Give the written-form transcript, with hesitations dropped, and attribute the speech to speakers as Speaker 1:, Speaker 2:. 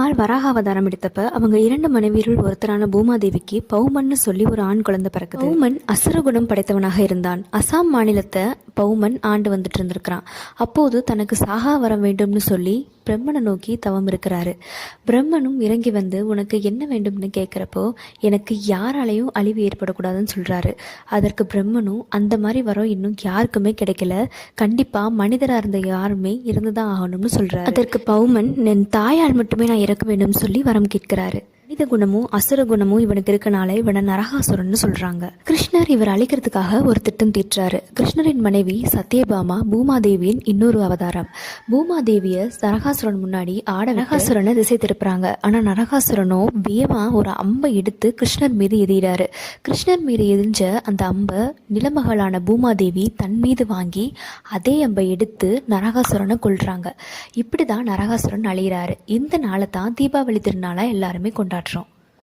Speaker 1: பெருமாள் வராக அவதாரம் எடுத்தப்ப அவங்க 2 மனைவியருள் ஒருத்தரான பூமாதேவிக்கு பௌமன்னு சொல்லி ஒரு ஆண் குழந்தை பிறக்குது. பௌமன் அசுரகுணம் படைத்தவனாக இருந்தான். அசாம் மாநிலத்தை பௌமன் ஆண்டு வந்துட்டு இருந்திருக்கிறான். அப்போது தனக்கு சாகா வர வேண்டும்னு சொல்லி பிரம்மனை நோக்கி தவம் இருக்கிறாரு. பிரம்மனும் இறங்கி வந்து உனக்கு என்ன வேண்டும்னு கேட்குறப்போ எனக்கு யாராலையும் அழிவு ஏற்படக்கூடாதுன்னு சொல்கிறாரு. அதற்கு பிரம்மனும் அந்த மாதிரி வரம் இன்னும் யாருக்குமே கிடைக்கல, கண்டிப்பாக மனிதராக இருந்த யாருமே இருந்துதான் ஆகணும்னு சொல்கிறாரு. அதற்கு பௌமன் என் தாயால் மட்டுமே நான் இறக்க வேண்டும் சொல்லி வரம் கேட்கிறாரு. மனித குணமும் அசுர குணமும் இவனுக்கு இருக்கனால இவனை நரகாசுரன்னு சொல்றாங்க. கிருஷ்ணர் இவர் அழிக்கிறதுக்காக ஒரு திட்டம் தீட்டுறாரு. கிருஷ்ணரின் மனைவி சத்யபாமா பூமாதேவியின் இன்னொரு அவதாரம். பூமாதேவிய நரகாசுரன் முன்னாடி நரகாசுரனை திசை திருப்புறாங்க. ஆனா நரகாசுரனோ வேகமா ஒரு அம்பை எடுத்து கிருஷ்ணர் மீது எதிராரு. கிருஷ்ணர் மீது எரிஞ்ச அந்த அம்பை நிலமகளான பூமாதேவி தன் மீது வாங்கி அதே அம்பை எடுத்து நரகாசுரனை கொல்றாங்க. இப்படிதான் நரகாசுரன் அழிகிறாரு. இந்த நாளை தான் தீபாவளி திருநாளா எல்லாருமே கொண்டாடுறோம்.